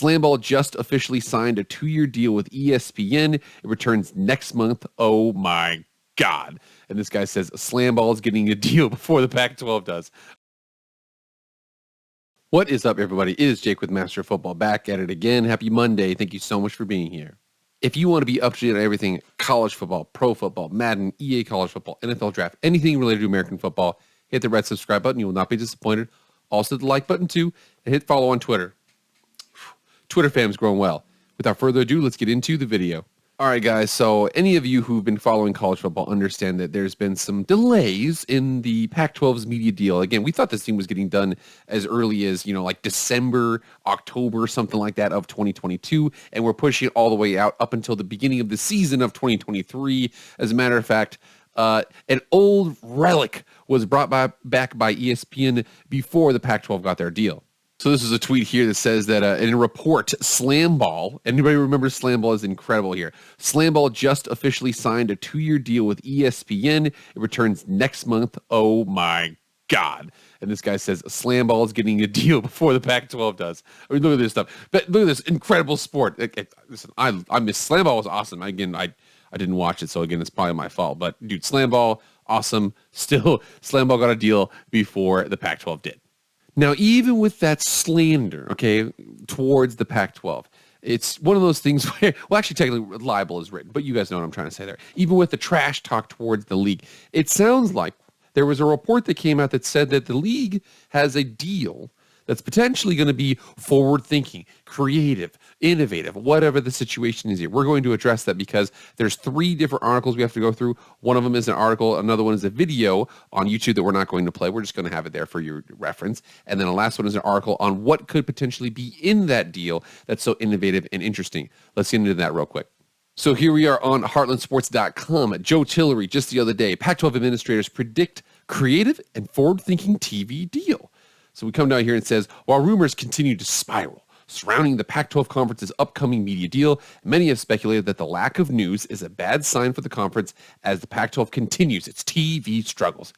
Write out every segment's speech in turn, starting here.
Slamball just officially signed a 2-year deal with ESPN. It returns next month. Oh my God. And this guy says Slamball is getting a deal before the Pac-12 does. What is up, everybody? It is Jake with Master of Football, back at it again. Happy Monday. Thank you so much for being here. If you want to be up to date on everything college football, pro football, Madden, EA college football, NFL draft, anything related to American football, hit the red subscribe button. You will not be disappointed. Also the like button too, and hit follow on Twitter. Twitter fam's growing well. Without further ado, let's get into the video. All right, guys, so any of you who've been following college football understand that there's been some delays in the Pac-12's media deal. Again, we thought this thing was getting done as early as, like December, October, something like that of 2022, and we're pushing it all the way out up until the beginning of the season of 2023. As a matter of fact, an old relic was brought back by ESPN before the Pac-12 got their deal. So this is a tweet here that says that in a report, Slamball, anybody remember Slamball, is incredible here. Slamball just officially signed a 2-year deal with ESPN. It returns next month. Oh my God. And this guy says Slamball is getting a deal before the Pac-12 does. I mean, look at this stuff. But look at this incredible sport. Listen, I miss Slamball. Was awesome. Again, I didn't watch it, so again, it's probably my fault. But dude, Slamball, awesome. Still, Slamball got a deal before the Pac-12 did. Now, even with that slander, towards the Pac-12, it's one of those things where, well, actually, technically, libel is written, but you guys know what I'm trying to say there. Even with the trash talk towards the league, it sounds like there was a report that came out that said that the league has a deal that's potentially going to be forward-thinking, creative, innovative, whatever the situation is here. We're going to address that because there's 3 different articles we have to go through. One of them is an article. Another one is a video on YouTube that we're not going to play. We're just going to have it there for your reference. And then the last one is an article on what could potentially be in that deal that's so innovative and interesting. Let's get into that real quick. So here we are on heartlandsports.com. Joe Tillery, just the other day, Pac-12 administrators predict creative and forward-thinking TV deal. So we come down here and it says, while rumors continue to spiral surrounding the Pac-12 conference's upcoming media deal, many have speculated that the lack of news is a bad sign for the conference as the Pac-12 continues its TV struggles.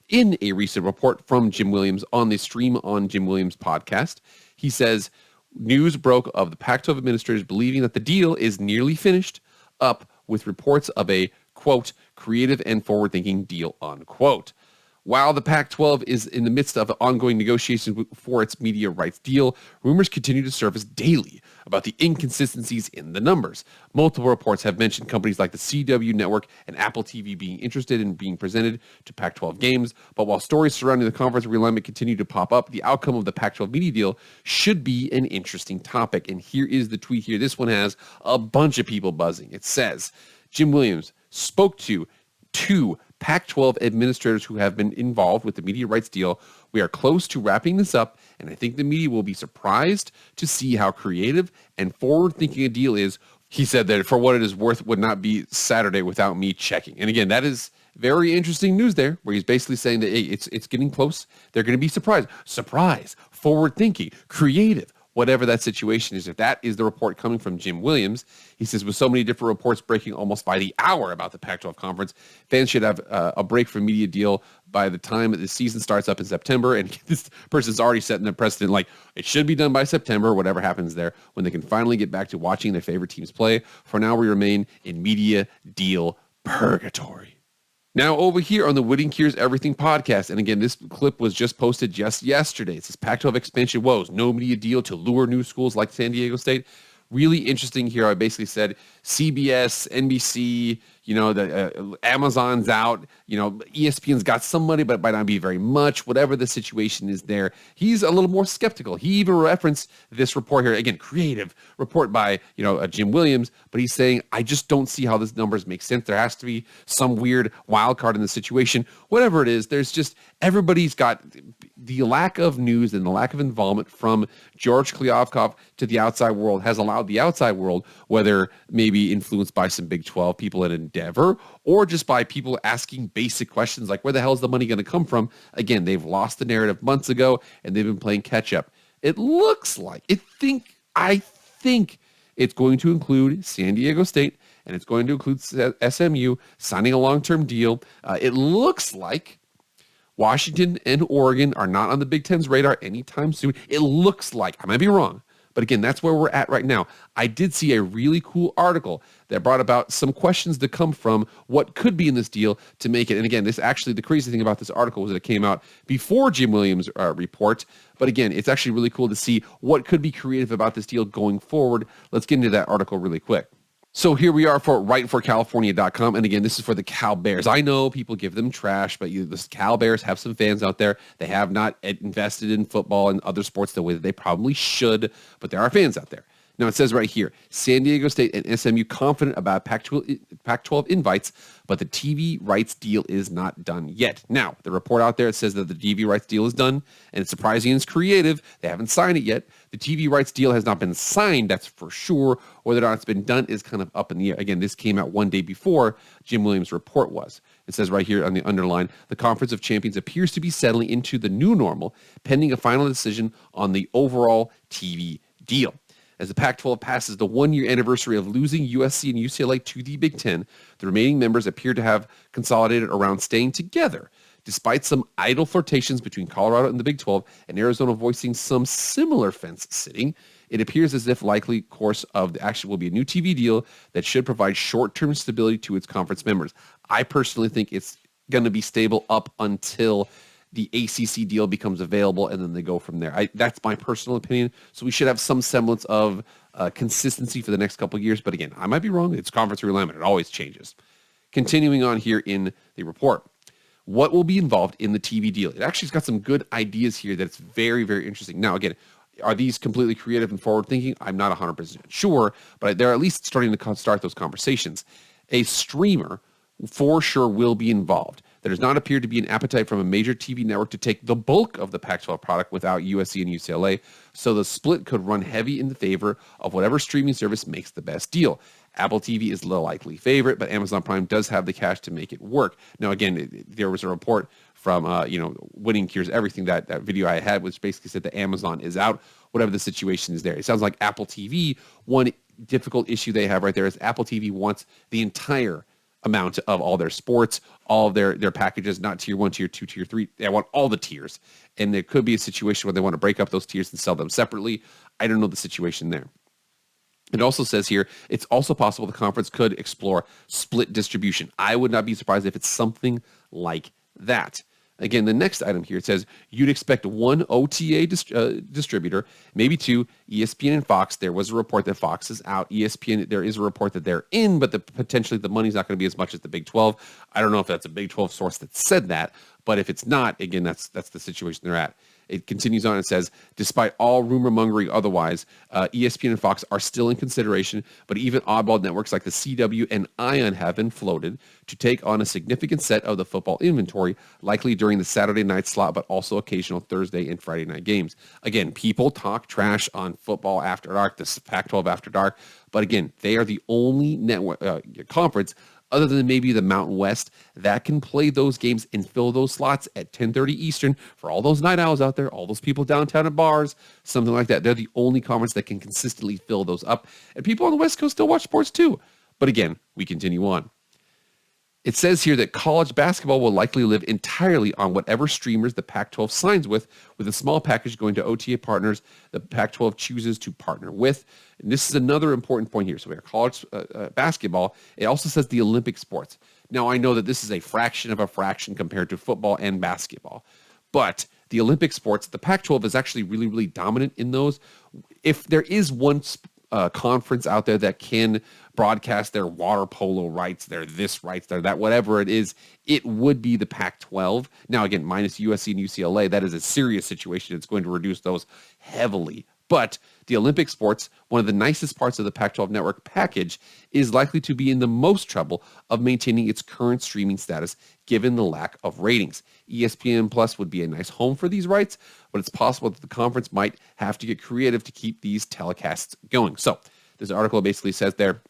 In a recent report from Jim Williams on the Stream on Jim Williams podcast, he says, news broke of the Pac-12 administrators believing that the deal is nearly finished up with reports of a, quote, creative and forward-thinking deal, unquote. While the Pac-12 is in the midst of ongoing negotiations for its media rights deal, rumors continue to surface daily about the inconsistencies in the numbers. Multiple reports have mentioned companies like the CW Network and Apple TV being interested in being presented to Pac-12 games, but while stories surrounding the conference realignment continue to pop up, the outcome of the Pac-12 media deal should be an interesting topic. And here is the tweet here. This one has a bunch of people buzzing. It says, Jim Williams spoke to 2 Pac-12 administrators who have been involved with the media rights deal. We are close to wrapping this up, and I think the media will be surprised to see how creative and forward-thinking a deal is. He said that for what it is worth would not be Saturday without me checking. And again, that is very interesting news there, where he's basically saying that, hey, it's getting close. They're going to be surprised. Surprise, forward-thinking, creative. Whatever that situation is, if that is the report coming from Jim Williams, he says, with so many different reports breaking almost by the hour about the Pac-12 conference, fans should have a break from media deal by the time the season starts up in September. And this person's already setting the precedent, like it should be done by September, whatever happens there, when they can finally get back to watching their favorite teams play. For now, we remain in media deal purgatory. Now over here on the Winning Cures Everything podcast, and again, this clip was just posted just yesterday. It says Pac-12 expansion woes, no media deal to lure new schools like San Diego State. Really interesting here. I basically said CBS, NBC, the Amazon's out, ESPN's got some money, but it might not be very much, whatever the situation is there. He's a little more skeptical. He even referenced this report here, again, creative report by, Jim Williams, but he's saying, I just don't see how these numbers make sense. There has to be some weird wild card in the situation. Whatever it is, there's just, everybody's got the lack of news and the lack of involvement from George Kliavkoff to the outside world has allowed the outside world, whether maybe influenced by some Big 12 people at Endeavor or just by people asking basic questions like, where the hell is the money going to come from? Again, they've lost the narrative months ago and they've been playing catch up. It looks like, I think it's going to include San Diego State and it's going to include SMU signing a long-term deal. It looks like Washington and Oregon are not on the Big Ten's radar anytime soon. It looks like, I might be wrong, But again, that's where we're at right now. I did see a really cool article that brought about some questions to come from what could be in this deal to make it. And again, this actually, the crazy thing about this article was that it came out before Jim Williams' report. But again, it's actually really cool to see what could be creative about this deal going forward. Let's get into that article really quick. So here we are for writeforcalifornia.com. And again, this is for the Cal Bears. I know people give them trash, but the Cal Bears have some fans out there. They have not invested in football and other sports the way that they probably should, but there are fans out there. Now, it says right here, San Diego State and SMU confident about Pac-12 invites, but the TV rights deal is not done yet. Now, the report out there, it says that the TV rights deal is done, and it's surprising and it's creative. They haven't signed it yet. The TV rights deal has not been signed, that's for sure. Whether or not it's been done is kind of up in the air. Again, this came out one day before Jim Williams' report was. It says right here on the underline, the Conference of Champions appears to be settling into the new normal, pending a final decision on the overall TV deal. As the Pac-12 passes the one-year anniversary of losing USC and UCLA to the Big Ten, the remaining members appear to have consolidated around staying together, despite some idle flirtations between Colorado and the Big 12 and Arizona voicing some similar fence sitting. It appears as if likely course of the action will be a new TV deal that should provide short-term stability to its conference members. I personally think it's going to be stable up until the ACC deal becomes available, and then they go from there. That's my personal opinion. So we should have some semblance of consistency for the next couple of years. But again, I might be wrong. It's conference realignment. It always changes. Continuing on here in the report, what will be involved in the TV deal? It actually's got some good ideas here that's very, very interesting. Now, again, are these completely creative and forward-thinking? I'm not 100% sure, but they're at least starting to start those conversations. A streamer for sure will be involved. There does not appear to be an appetite from a major TV network to take the bulk of the Pac-12 product without USC and UCLA, so the split could run heavy in the favor of whatever streaming service makes the best deal. Apple TV is the likely favorite, but Amazon Prime does have the cash to make it work. Now, again, there was a report from, Winning Cures Everything, that video I had, which basically said that Amazon is out, whatever the situation is there. It sounds like Apple TV, one difficult issue they have right there is Apple TV wants the entire amount of all their sports, all of their packages, not tier 1, tier 2, tier 3. They want all the tiers. And there could be a situation where they want to break up those tiers and sell them separately. I don't know the situation there. It also says here, it's also possible the conference could explore split distribution. I would not be surprised if it's something like that. Again, the next item here, it says you'd expect one OTA distributor, maybe two, ESPN and Fox. There was a report that Fox is out. ESPN, there is a report that they're in, but potentially the money's not going to be as much as the Big 12. I don't know if that's a Big 12 source that said that, but if it's not, again, that's the situation they're at. It continues on and says, despite all rumor mongering otherwise, ESPN and Fox are still in consideration, but even oddball networks like the CW and ION have been floated to take on a significant set of the football inventory, likely during the Saturday night slot, but also occasional Thursday and Friday night games. Again, people talk trash on football after dark, this Pac-12 after dark, but again, they are the only network conference other than maybe the Mountain West, that can play those games and fill those slots at 10:30 Eastern for all those night owls out there, all those people downtown at bars, something like that. They're the only conference that can consistently fill those up. And people on the West Coast still watch sports too. But again, we continue on. It says here that college basketball will likely live entirely on whatever streamers the Pac-12 signs with a small package going to OTA partners the Pac-12 chooses to partner with. And this is another important point here. So we have college basketball. It also says the Olympic sports. Now, I know that this is a fraction of a fraction compared to football and basketball, but the Olympic sports, the Pac-12 is actually really, really dominant in those. If there is one conference out there that can broadcast their water polo rights, their this rights, their that, whatever it is, it would be the Pac-12. Now, again, minus USC and UCLA, that is a serious situation. It's going to reduce those heavily. But the Olympic sports, one of the nicest parts of the Pac-12 network package, is likely to be in the most trouble of maintaining its current streaming status given the lack of ratings. ESPN Plus would be a nice home for these rights, but it's possible that the conference might have to get creative to keep these telecasts going. So this article basically says there,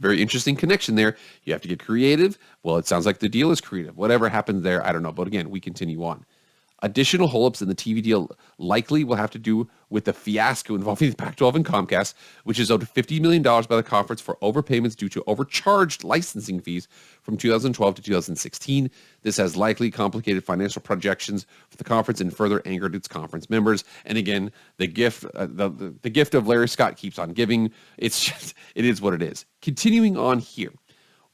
very interesting connection there. You have to get creative. Well, it sounds like the deal is creative. Whatever happens there, I don't know. But again, we continue on. Additional holdups in the TV deal likely will have to do with the fiasco involving the Pac-12 and Comcast, which is owed $50 million by the conference for overpayments due to overcharged licensing fees from 2012 to 2016. This has likely complicated financial projections for the conference and further angered its conference members. And again, the gift of Larry Scott keeps on giving. It is what it is. Continuing on here.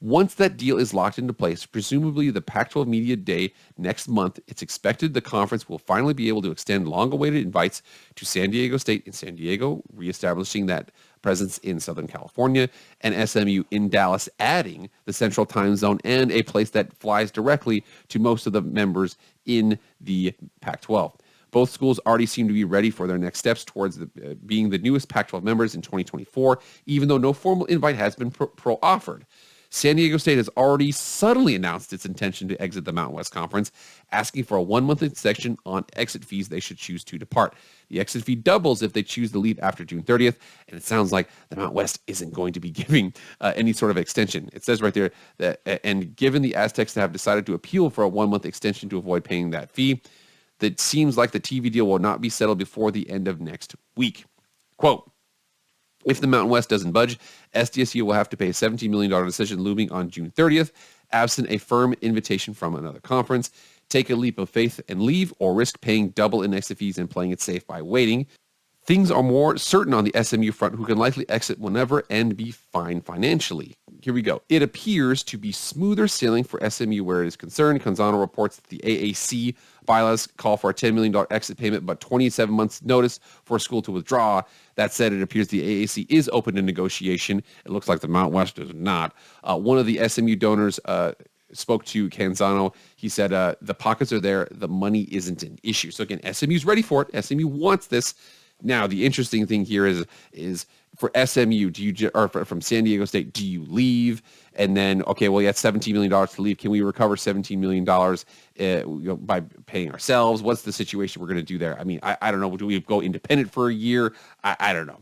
Once that deal is locked into place, presumably the Pac-12 Media Day next month, it's expected the conference will finally be able to extend long-awaited invites to San Diego State in San Diego, reestablishing that presence in Southern California, and SMU in Dallas, adding the Central Time Zone and a place that flies directly to most of the members in the Pac-12. Both schools already seem to be ready for their next steps towards being the newest Pac-12 members in 2024, even though no formal invite has been offered. San Diego State has already subtly announced its intention to exit the Mountain West Conference, asking for a 1-month extension on exit fees they should choose to depart. The exit fee doubles if they choose to leave after June 30th, and it sounds like the Mountain West isn't going to be giving any sort of extension. It says right there that, and given the Aztecs have decided to appeal for a 1-month extension to avoid paying that fee, that seems like the TV deal will not be settled before the end of next week. Quote, if the Mountain West doesn't budge, SDSU will have to pay a $17 million decision looming on June 30th, absent a firm invitation from another conference. Take a leap of faith and leave, or risk paying double in exit fees and playing it safe by waiting. Things are more certain on the SMU front, who can likely exit whenever and be fine financially. Here we go. It appears to be smoother sailing for SMU where it is concerned. Canzano reports that the AAC bylaws call for a $10 million exit payment, but 27 months notice for a school to withdraw. That said, it appears the AAC is open to negotiation. It looks like the Mount West is not. One of the SMU donors spoke to Canzano. He said, the pockets are there. The money isn't an issue. So again, SMU's ready for it. SMU wants this. Now, the interesting thing here is for SMU, or from San Diego State, do you leave? And then, okay, well, you had $17 million to leave. Can we recover $17 million by paying ourselves? What's the situation we're going to do there? I mean, I don't know. Do we go independent for a year? I don't know.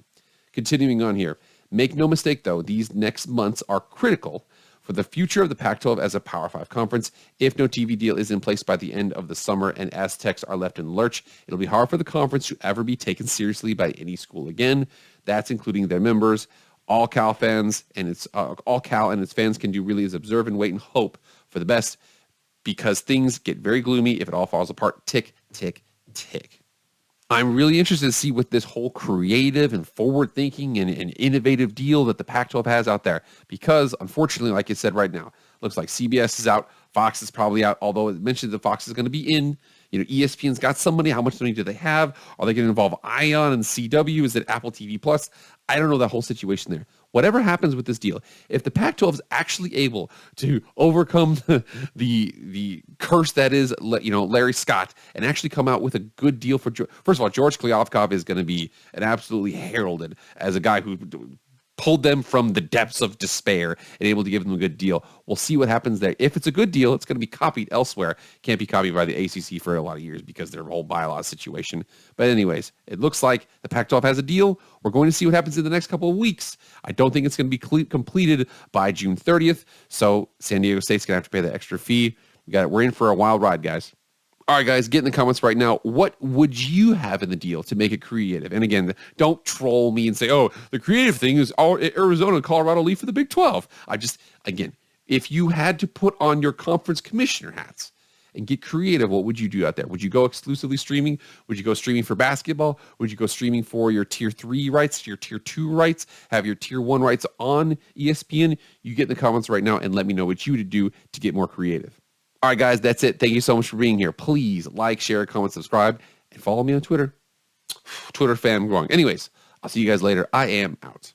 Continuing on here. Make no mistake, though, these next months are critical for the future of the Pac-12 as a Power 5 conference. If no TV deal is in place by the end of the summer and Aztecs are left in the lurch, it'll be hard for the conference to ever be taken seriously by any school again. That's including their members. All Cal fans and its fans can do really is observe and wait and hope for the best, because things get very gloomy if it all falls apart. Tick, tick, tick. I'm really interested to see what this whole creative and forward-thinking and innovative deal that the Pac-12 has out there, because unfortunately, like I said right now, looks like CBS is out, Fox is probably out, although it mentioned that Fox is going to be in. ESPN's got some money. How much money do they have? Are they going to involve Ion and CW? Is it Apple TV Plus? I don't know that whole situation there. Whatever happens with this deal, if the Pac-12 is actually able to overcome the curse that is, Larry Scott, and actually come out with a good deal for, first of all, George Kliavkoff is going to be an absolutely heralded as a guy who pulled them from the depths of despair and able to give them a good deal. We'll see what happens there. If it's a good deal, it's going to be copied elsewhere. Can't be copied by the ACC for a lot of years because their whole bylaws situation. But anyways, it looks like the Pac-12 has a deal. We're going to see what happens in the next couple of weeks. I don't think it's going to be completed by June 30th. So San Diego State's going to have to pay the extra fee. We're in for a wild ride, guys. All right, guys, get in the comments right now. What would you have in the deal to make it creative? And again, don't troll me and say, oh, the creative thing is Arizona and Colorado leave for the Big 12. Again, if you had to put on your conference commissioner hats and get creative, what would you do out there? Would you go exclusively streaming? Would you go streaming for basketball? Would you go streaming for your tier 3 rights, your tier 2 rights, have your tier 1 rights on ESPN? You get in the comments right now and let me know what you would do to get more creative. All right, guys, that's it. Thank you so much for being here. Please like, share, comment, subscribe, and follow me on Twitter. Twitter fan growing. Anyways, I'll see you guys later. I am out.